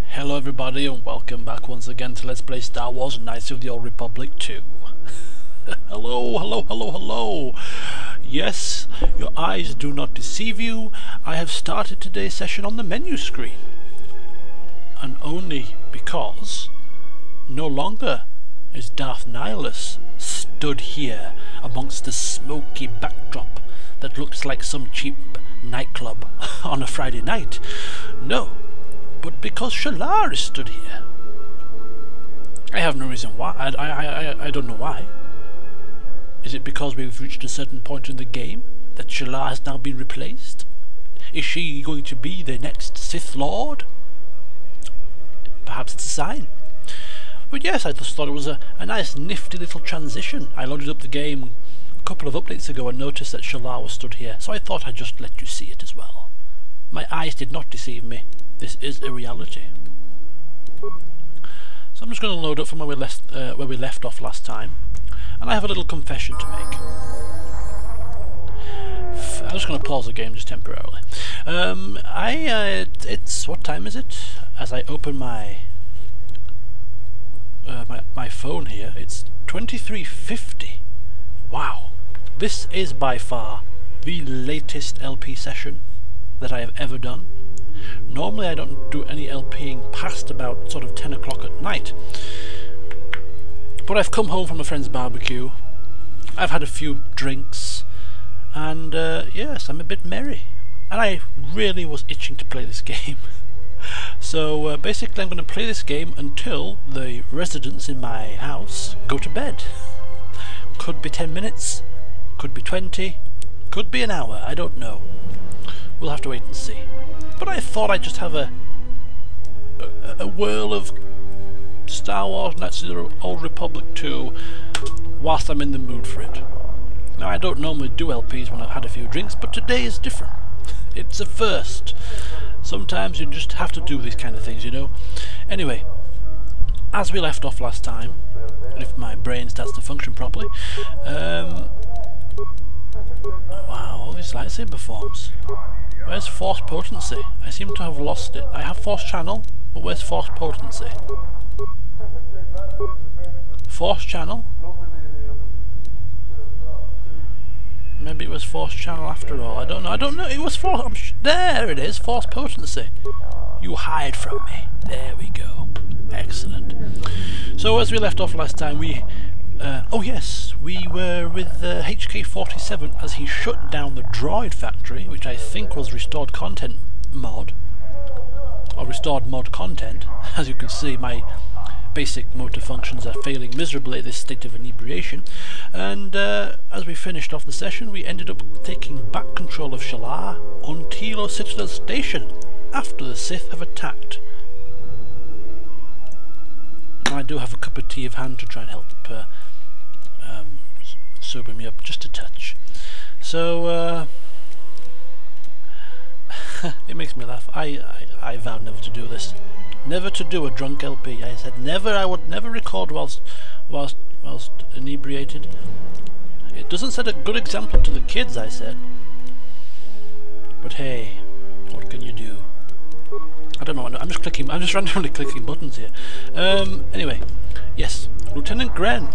Hello everybody and welcome back once again to Let's Play Star Wars Knights of the Old Republic 2. Hello. Yes, your eyes do not deceive you. I have started today's session on the menu screen. And only because no longer is Darth Nihilus stood here amongst the smoky backdrop that looks like some cheap nightclub on a Friday night. No, but because Shalar is stood here. I have no reason why. I don't know why. Is it because we've reached a certain point in the game that Shalar has now been replaced? Is she going to be the next Sith Lord? Perhaps it's a sign. But yes, I just thought it was a nice nifty little transition. I loaded up the game a couple of updates ago and noticed that Shalar was stood here, so I thought I'd just let you see it as well. My eyes did not deceive me. This is a reality. So I'm just going to load up from where we left off last time, and I have a little confession to make. I'm just going to pause the game just temporarily. It's what time is it? As I open my phone here, it's 23:50. Wow, this is by far the latest LP session that I have ever done. Normally I don't do any LPing past about sort of 10 o'clock at night, but I've come home from a friend's barbecue, I've had a few drinks, and yes, I'm a bit merry, and I really was itching to play this game. So basically I'm going to play this game until the residents in my house go to bed. Could be 10 minutes, could be 20, could be an hour, I don't know. We'll have to wait and see. But I thought I'd just have a whirl of Star Wars Knights of the Old Republic 2 whilst I'm in the mood for it. Now I don't normally do LPs when I've had a few drinks, but today is different. It's a first. Sometimes you just have to do these kind of things, you know. Anyway, as we left off last time, and if my brain starts to function properly, wow, all these lightsaber forms. Where's Force Potency? I seem to have lost it. I have Force Channel, but where's Force Potency? Force Channel? Maybe it was Force Channel after all. I don't know. It was Force... there it is. Force Potency. You hide from me. There we go. Excellent. So as we left off last time, we... oh yes, we were with HK-47 as he shut down the droid factory, which I think was restored content mod. Or restored mod content. As you can see, my basic motor functions are failing miserably at this state of inebriation, and as we finished off the session we ended up taking back control of Shalar on Tilo Citadel Station after the Sith have attacked. And I do have a cup of tea of hand to try and help sober me up just a touch. So it makes me laugh. I vowed never to do this. Never to do a drunk LP. I said never. I would never record whilst inebriated. It doesn't set a good example to the kids, I said. But hey, what can you do? I don't know. I'm just clicking. I'm just randomly clicking buttons here. Anyway, yes, Lieutenant Gren.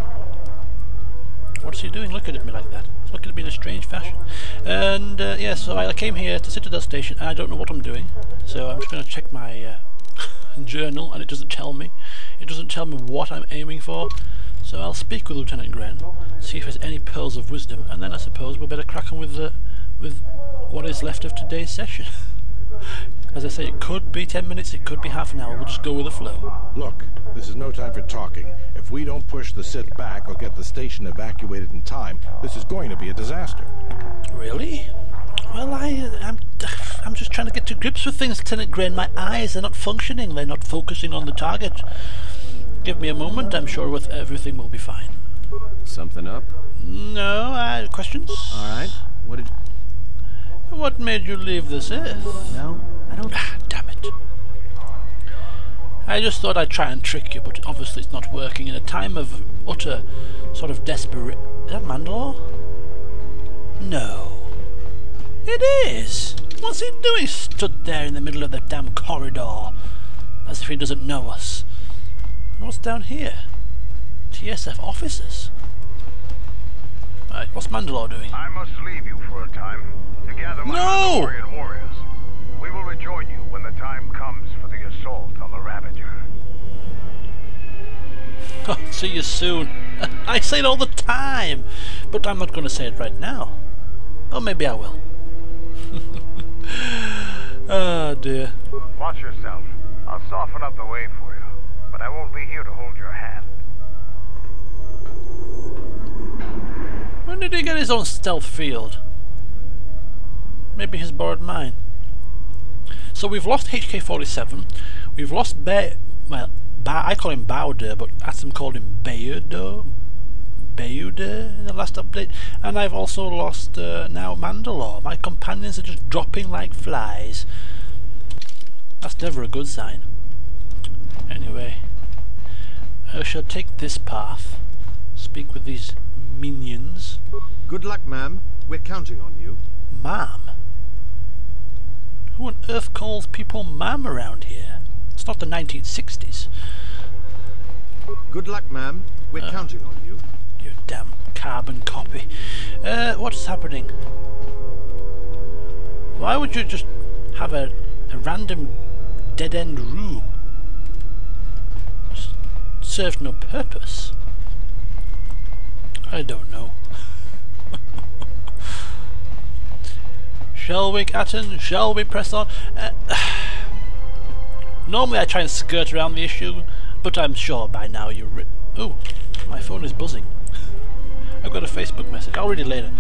What's he doing? Looking at me like that. He's looking at me in a strange fashion. And yeah, so I came here to Citadel Station, and I don't know what I'm doing. So I'm just going to check my journal, and it doesn't tell me. It doesn't tell me what I'm aiming for. So I'll speak with Lieutenant Gren, see if there's any pearls of wisdom, and then I suppose we'll better crack on with what is left of today's session. As I say, it could be 10 minutes, it could be half an hour. We'll just go with the flow. Look, this is no time for talking. If we don't push the Sith back or get the station evacuated in time, this is going to be a disaster. Really? Well, I'm just trying to get to grips with things, Lieutenant Gren. My eyes are not functioning. They're not focusing on the target. Give me a moment. I'm sure with everything will be fine. Something up? No, questions? Alright. What made you leave the Sith? Well, I don't... Ah, damn it. I just thought I'd try and trick you, but obviously it's not working in a time of utter sort of desperate... Is that Madalore? No. It is! What's he doing stood there in the middle of the damn corridor? As if he doesn't know us. And what's down here? TSF officers? Right, what's Mandalore doing? I must leave you for a time to gather my Mandalorian warriors. We will rejoin you when the time comes for the assault on the Ravager. Oh, see you soon. I say it all the time, but I'm not going to say it right now. Or maybe I will. Oh dear. Watch yourself. I'll soften up the way for you, but I won't be here to hold your hand. When did he get his own stealth field? Maybe he's borrowed mine. So we've lost HK-47, we've lost I call him Bowder, but Atom called him Bayuder in the last update, and I've also lost now Mandalore. My companions are just dropping like flies. That's never a good sign. Anyway, I shall take this path, speak with these minions. Good luck, ma'am. We're counting on you. Ma'am? Who on earth calls people ma'am around here? It's not the 1960s. Good luck, ma'am. We're counting on you. You damn carbon copy. What's happening? Why would you just have a random dead-end room? Served no purpose. I don't know. Shall we, Atten? Shall we press on? Normally I try and skirt around the issue, but I'm sure by now you're oh, my phone is buzzing. I've got a Facebook message. I'll read it later.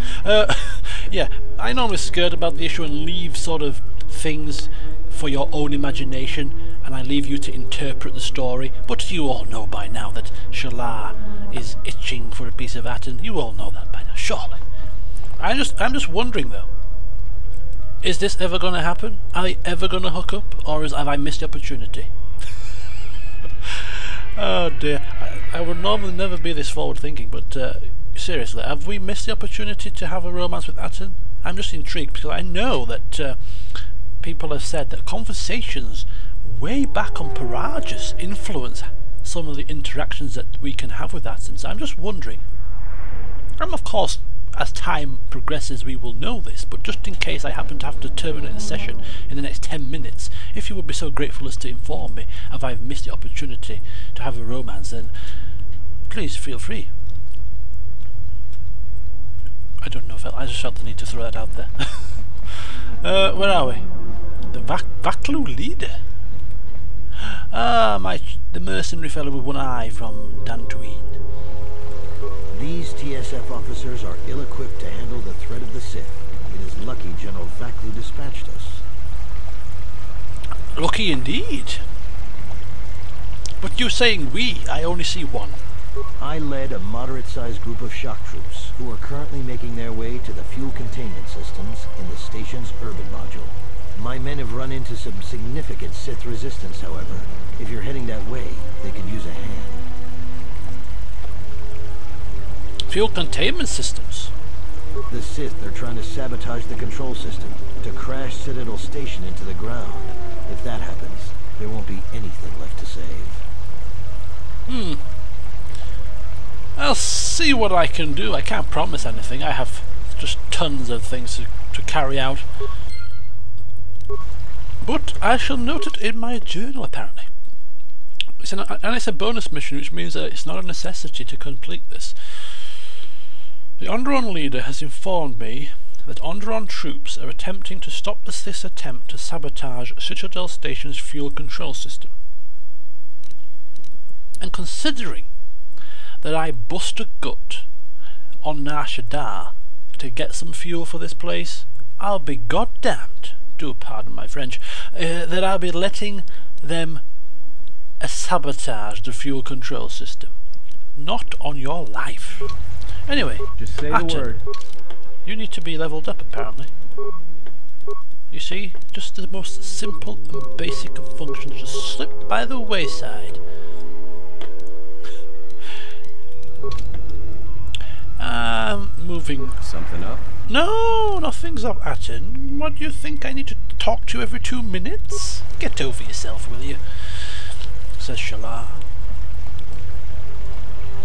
Yeah, I normally skirt about the issue and leave sort of things for your own imagination, and I leave you to interpret the story. But you all know by now that Shalar is itching for a piece of Atten. You all know that by now, surely. I'm just wondering though. Is this ever going to happen? Are they ever going to hook up, or have I missed the opportunity? Oh dear, I would normally never be this forward thinking, but seriously, have we missed the opportunity to have a romance with Atten? I'm just intrigued because I know that people have said that conversations way back on Paragus influence some of the interactions that we can have with Atten. So I'm just wondering, and of course as time progresses we will know this, but just in case I happen to have to terminate the session in the next 10 minutes, if you would be so grateful as to inform me if I've missed the opportunity to have a romance, then please feel free. I don't know, I just felt the need to throw that out there. Where are we? The Vaklu leader? Ah, the mercenary fellow with one eye from Dantooine. These TSF officers are ill-equipped to handle the threat of the Sith. It is lucky General Vaklu dispatched us. Lucky indeed. But you saying we, I only see one. I led a moderate-sized group of shock troops who are currently making their way to the fuel containment systems in the station's urban module. My men have run into some significant Sith resistance, however. If you're heading that way, they could use a hand. Fuel containment systems? The Sith are trying to sabotage the control system, to crash Citadel Station into the ground. If that happens, there won't be anything left to save. I'll see what I can do. I can't promise anything. I have just tons of things to carry out. But I shall note it in my journal, apparently. It's a bonus mission, which means that it's not a necessity to complete this. The Onderon leader has informed me that Onderon troops are attempting to stop this attempt to sabotage Citadel Station's fuel control system. And considering that I bust a gut on Nar Shaddaa to get some fuel for this place, I'll be goddamned, do pardon my French, that I'll be letting them sabotage the fuel control system. Not on your life. Anyway, Just say Atten, the word. you need to be leveled up apparently. You see, just the most simple and basic of functions just slip by the wayside. Something up? No, nothing's up, Atten. What do you think? I need to talk to you every 2 minutes? Get over yourself, will you? Says Shalar.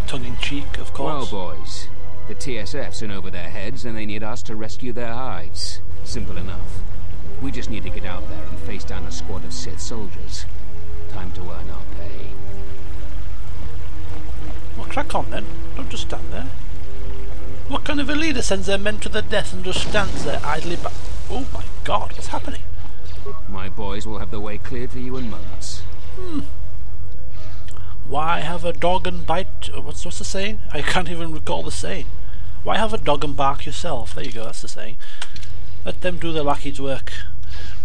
Tongue-in-cheek, of course. Well, boys, the TSF's in over their heads and they need us to rescue their hides. Simple enough. We just need to get out there and face down a squad of Sith soldiers. Time to earn our pay. Well, crack on then. Don't just stand there. What kind of a leader sends their men to their death and just stands there idly back? Oh my god, what's happening? My boys will have the way cleared for you in moments. Why have a dog and bite... What's the saying? I can't even recall the saying. Why have a dog and bark yourself? There you go, that's the saying. Let them do their lackey's work.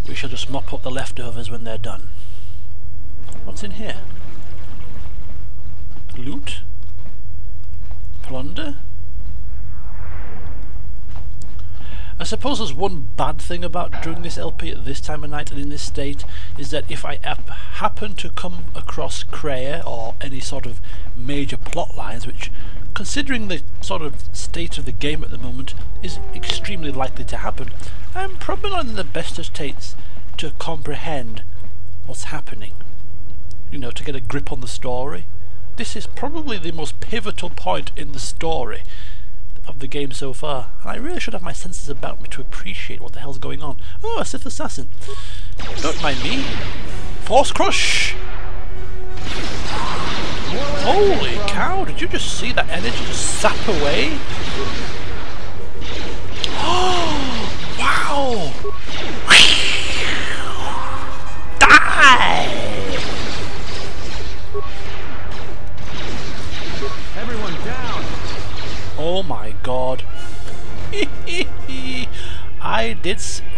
We shall just mop up the leftovers when they're done. What's in here? Loot? Plunder? I suppose there's one bad thing about doing this LP at this time of night and in this state, is that if I happen to come across Kreia or any sort of major plot lines, which, considering the sort of state of the game at the moment, is extremely likely to happen, I'm probably not in the best of states to comprehend what's happening. You know, to get a grip on the story. This is probably the most pivotal point in the story of the game so far, and I really should have my senses about me to appreciate what the hell's going on. Oh, a Sith assassin. Don't mind me. Force crush! Holy cow, did you just see that energy just sap away? Oh, wow! Die! Everyone down! Oh my god.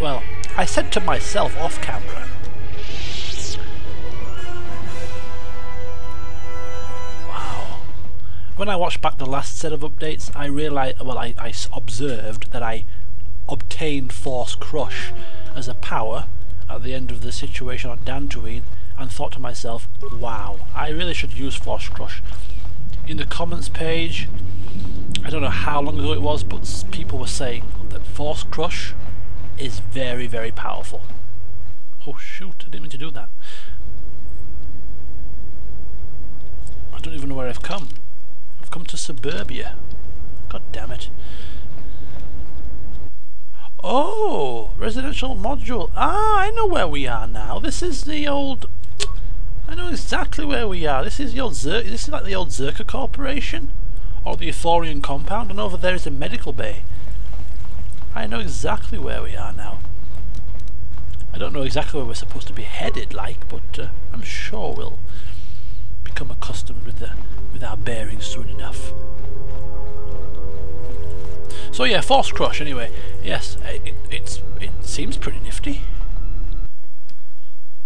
Well, I said to myself off camera. Wow. When I watched back the last set of updates, I realized, well, I observed that I obtained Force Crush as a power at the end of the situation on Dantooine, and thought to myself, wow, I really should use Force Crush. In the comments page, I don't know how long ago it was, but people were saying that Force Crush is very, very powerful. Oh shoot, I didn't mean to do that. I don't even know where I've come. I've come to Suburbia. God damn it. Oh, residential module. Ah, I know where we are now. This is the old... I know exactly where we are. This is the old this is like the old Zerka Corporation. Or the Ithorian compound, and over there is a medical bay. I know exactly where we are now. I don't know exactly where we're supposed to be headed, like, but I'm sure we'll become accustomed with our bearings soon enough. So yeah, Force Crush. Anyway, yes, it seems pretty nifty.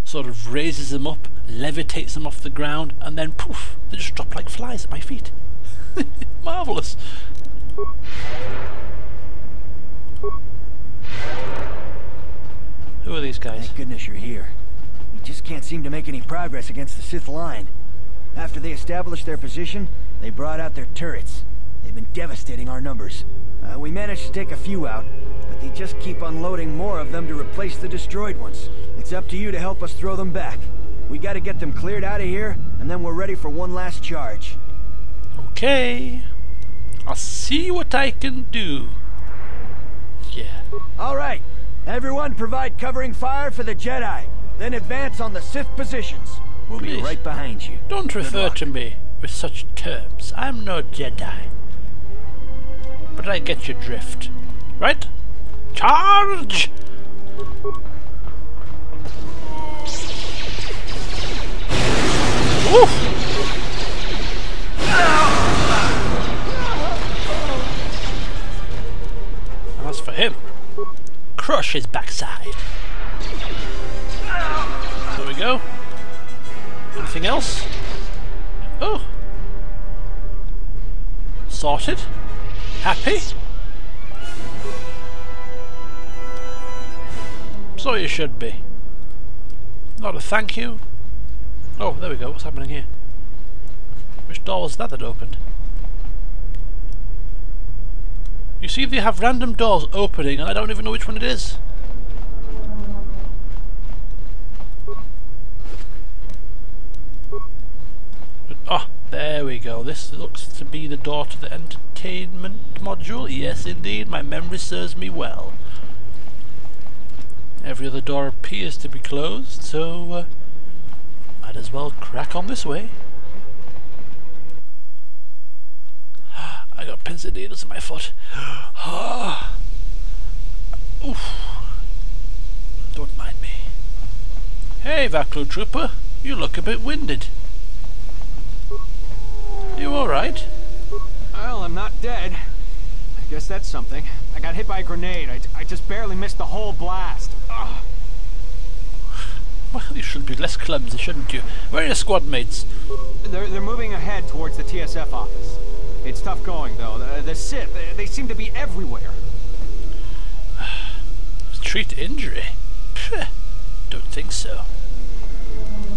Sort of raises them up, levitates them off the ground, and then poof, they just drop like flies at my feet. Marvellous. Who are these guys? Thank goodness you're here. We just can't seem to make any progress against the Sith line. After they established their position, they brought out their turrets. They've been devastating our numbers. We managed to take a few out, but they just keep unloading more of them to replace the destroyed ones. It's up to you to help us throw them back. We gotta get them cleared out of here, and then we're ready for one last charge. Okay. I'll see what I can do. Yeah. Alright. Everyone provide covering fire for the Jedi. Then advance on the Sith positions. We'll Please. be right behind you. Don't refer to me with such terms. I'm no Jedi. But I get your drift. Right? Charge! Oof! And as for him, crush his backside. There we go. Anything else? Oh. Sorted. Happy. So you should be. Not a thank you. Oh, there we go. What's happening here? Which door was that opened? You see, they have random doors opening and I don't even know which one it is. Oh, there we go. This looks to be the door to the entertainment module. Yes, indeed. My memory serves me well. Every other door appears to be closed, so might as well crack on this way. I got pins and needles in my foot. Oof. Don't mind me. Hey, Vaklu Trooper. You look a bit winded. You alright? Well, I'm not dead. I guess that's something. I got hit by a grenade. I just barely missed the whole blast. Ugh. Well, you should be less clumsy, shouldn't you? Where are your squad mates? They're moving ahead towards the TSF office. It's tough going, though. The Sith, they seem to be everywhere. Treat injury? Pfft, don't think so.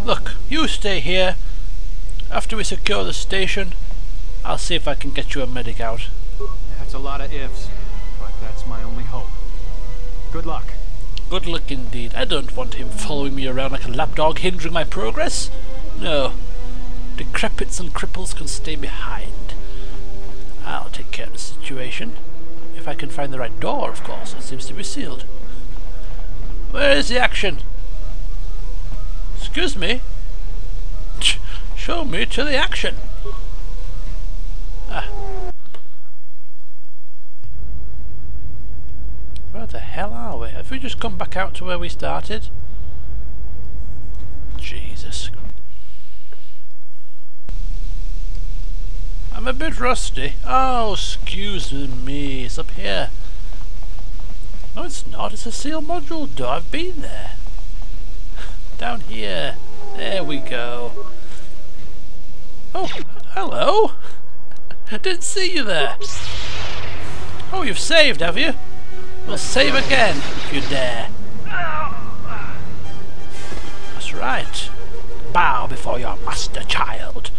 Look, you stay here. After we secure the station, I'll see if I can get you a medic out. That's a lot of ifs, but that's my only hope. Good luck. Good luck indeed. I don't want him following me around like a lapdog, hindering my progress. No. Decrepits and cripples can stay behind. I'll take care of the situation. If I can find the right door, of course. It seems to be sealed. Where is the action? Excuse me? Show me to the action. Ah. Where the hell are we? Have we just come back out to where we started? Jesus. I'm a bit rusty. Oh, excuse me. It's up here. No, it's not. It's a sealed module door. I've been there. Down here. There we go. Oh, hello. I didn't see you there. Oh, you've saved, have you? We'll save again, if you dare. That's right. Bow before your master, child.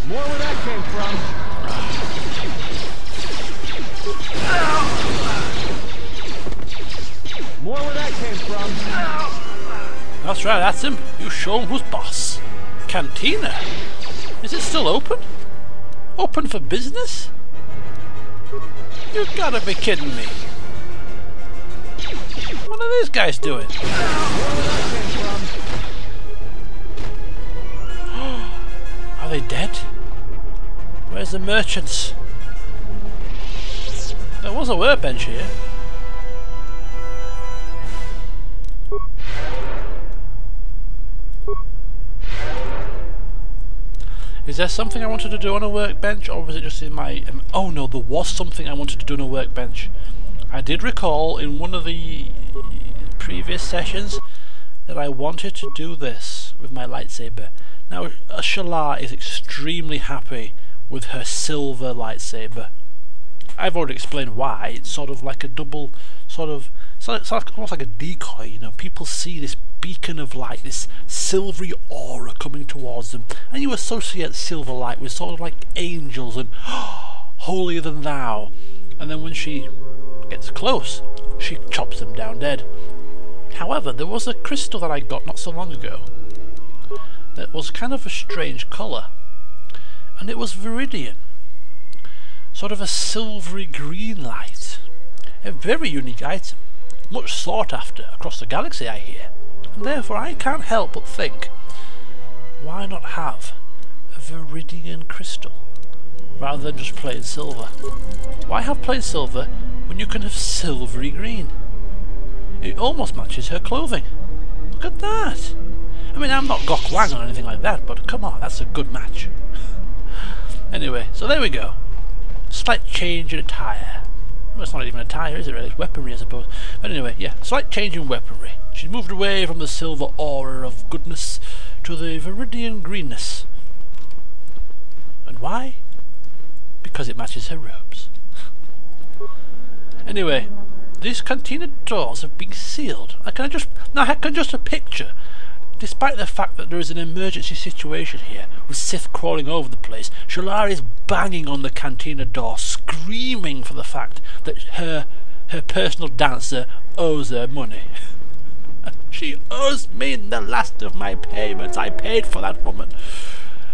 More where that came from. More where that came from. That's right, that's him. You show him who's boss. Cantina? Is it still open? Open for business? You've gotta be kidding me. What are these guys doing? Are they dead? Where's the merchants? There was a workbench here. Is there something I wanted to do on a workbench, or was it just in my... oh no, there was something I wanted to do on a workbench. I did recall in one of the previous sessions that I wanted to do this with my lightsaber. Now, Shalar is extremely happy with her silver lightsaber. I've already explained why. It's sort of like a double, it's almost like a decoy, you know. People see this beacon of light, this silvery aura coming towards them, and you associate silver light with sort of like angels and holier than thou. And then when she gets close, she chops them down dead. However, there was a crystal that I got not so long ago that was kind of a strange colour, and it was Viridian. Sort of a silvery green light. A very unique item. Much sought after across the galaxy, I hear. And therefore I can't help but think, why not have a Viridian crystal rather than just plain silver? Why have plain silver when you can have silvery green? It almost matches her clothing. Look at that. I mean, I'm not Gok Wang or anything like that, but come on, that's a good match. Anyway, so there we go. Slight change in attire. Well, it's not even attire, is it really? It's weaponry, I suppose. But anyway, yeah, slight change in weaponry. She's moved away from the silver aura of goodness to the Viridian greenness. And why? Because it matches her robes. Anyway, these cantina doors have been sealed. I can just picture Despite the fact that there is an emergency situation here, with Sith crawling over the place, Shalar is banging on the cantina door, screaming for the fact that her personal dancer owes her money. She owes me the last of my payments. I paid for that woman.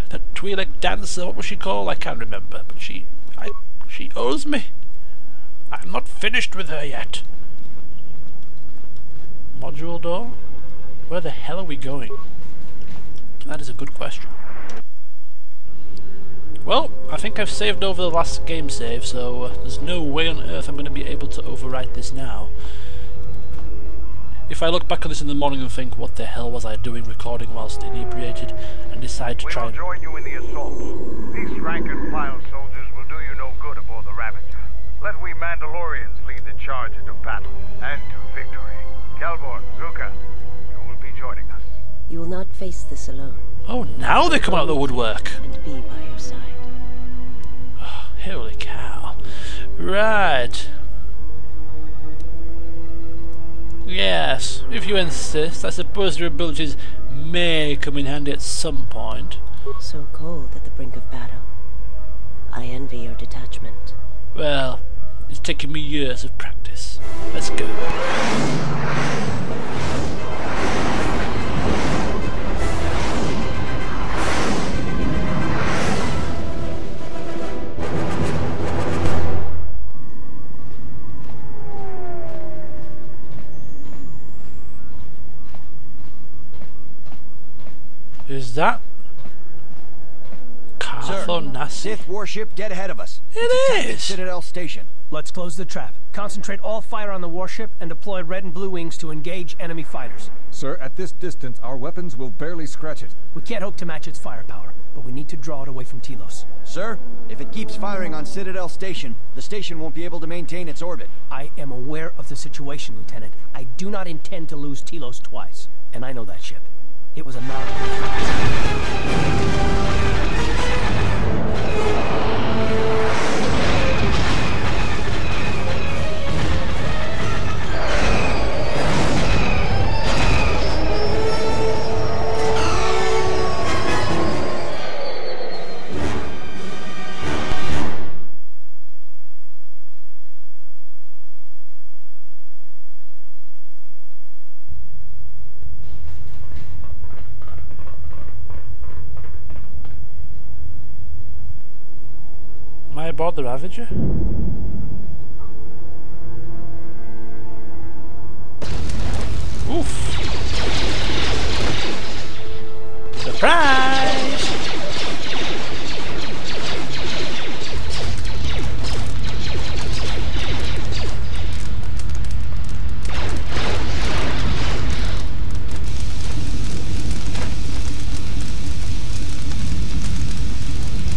That Twi'lek dancer, what was she called? I can't remember, but she owes me. I'm not finished with her yet. Module door? Where the hell are we going? That is a good question. Well, I think I've saved over the last game save, so there's no way on earth I'm going to be able to overwrite this now. If I look back on this in the morning and think, what the hell was I doing recording whilst inebriated, and decide to try and... We will join you in the assault. These rank-and-file soldiers will do you no good aboard the Ravager. Let we Mandalorians lead the charge into battle and to victory. Calborn, Zuka, you will be joining us. You will not face this alone. Oh, now they come out of the woodwork! And be by your side. Oh, holy cow. Right. Yes, if you insist, I suppose your abilities may come in handy at some point. So cold at the brink of battle. I envy your detachment. Well, it's taken me years of practice. Let's go. Is that Carthonasi? Sith warship dead ahead of us. It is! Citadel Station. Let's close the trap. Concentrate all fire on the warship and deploy red and blue wings to engage enemy fighters. Sir, at this distance, our weapons will barely scratch it. We can't hope to match its firepower, but we need to draw it away from Telos. Sir, if it keeps firing on Citadel Station, the station won't be able to maintain its orbit. I am aware of the situation, Lieutenant. I do not intend to lose Telos twice, and I know that ship. It was a Am I aboard the Ravager? Oof! Surprise!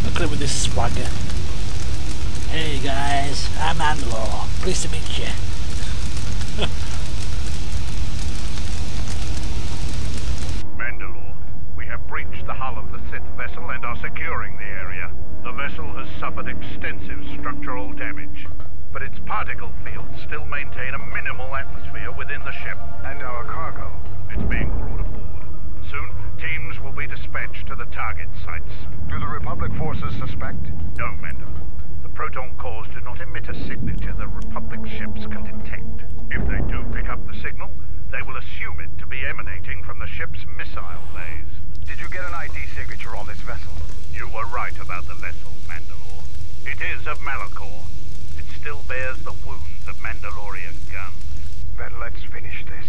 Look at him with this swagger. Hey guys, I'm Madalore. Pleased to meet you. Madalore, we have breached the hull of the Sith vessel and are securing the area. The vessel has suffered extensive structural damage, but its particle fields still maintain a minimal atmosphere within the ship. And our cargo, it's being brought aboard. Soon, teams will be dispatched to the target sites. Do the Republic forces suspect? No, Madalore. Proton cores do not emit a signature the Republic ships can detect. If they do pick up the signal, they will assume it to be emanating from the ship's missile bays. Did you get an ID signature on this vessel? You were right about the vessel, Madalore. It is of Malachor. It still bears the wounds of Mandalorian guns. Then let's finish this,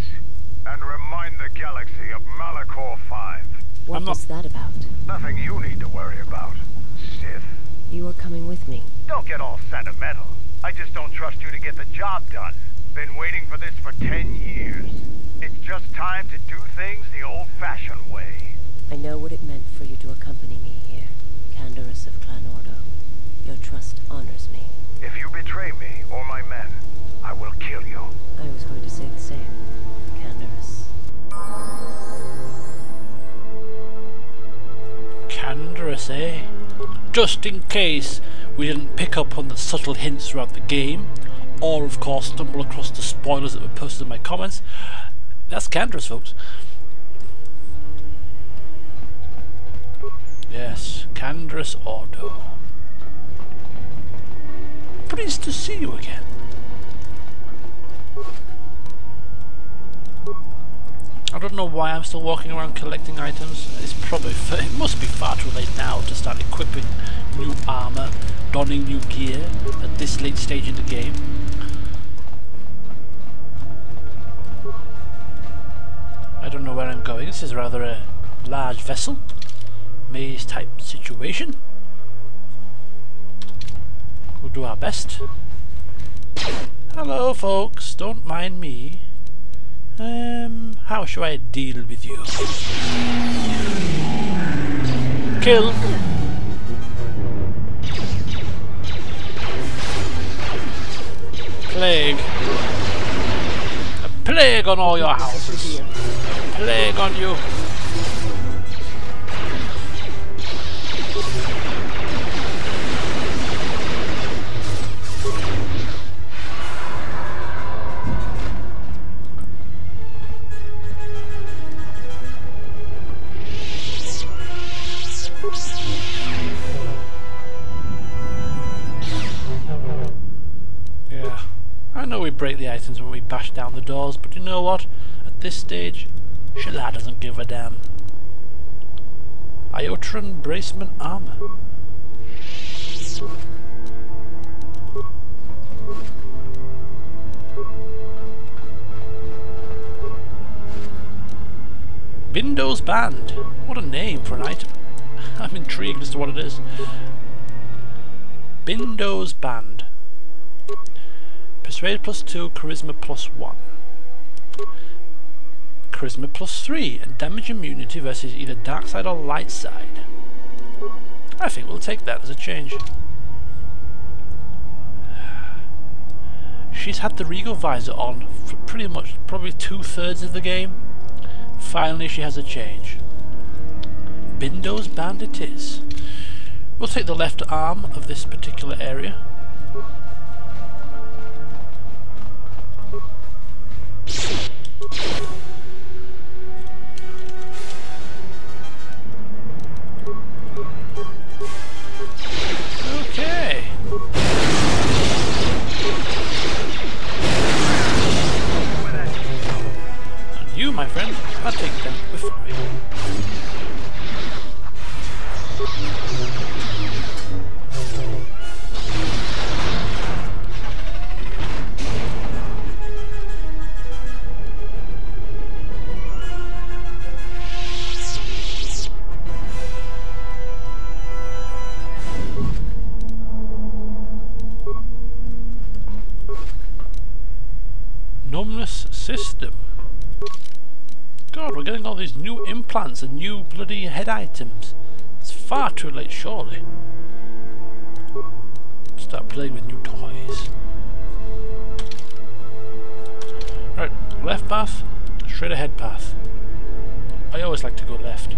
and remind the galaxy of Malachor 5. What was that about? Nothing you need to worry about, Sith. You are coming with me. Don't get all sentimental. I just don't trust you to get the job done. Been waiting for this for 10 years. It's just time to do things the old-fashioned way. I know what it meant for you to accompany me here, Candorus of Clan Ordo. Your trust honors me. If you betray me or my men, I will kill you. I was going to say the same, Candorus. Candorus, eh? Just in case we didn't pick up on the subtle hints throughout the game, or of course stumble across the spoilers that were posted in my comments, that's Candorus, folks. Yes, Canderous Ordo. Pleased to see you again. I don't know why I'm still walking around collecting items. It's probably it must be far too late now to start equipping new armor, donning new gear at this late stage in the game. I don't know where I'm going. This is rather a large vessel, maze type situation. We'll do our best. Hello folks, don't mind me. How shall I deal with you? Kill! Plague! A plague on all your houses! A plague on you! Yeah, I know we break the items when we bash down the doors, but you know what? At this stage, Shalar doesn't give a damn. Iotran bracement armor. Bindo's Band. What a name for an item. I'm intrigued as to what it is. Bindo's Band. Persuade +2, Charisma +1. Charisma +3, and damage immunity versus either dark side or light side. I think we'll take that as a change. She's had the Regal Visor on for pretty much, probably 2/3 of the game. Finally she has a change. Bindo's Band it is. We'll take the left arm of this particular area. Okay. And you, my friend, I'll take them before you. Numbness system. God, we're getting all these new implants and new bloody head items. It's far too late, surely. Start playing with new toys. Right, left path, straight ahead path. I always like to go left.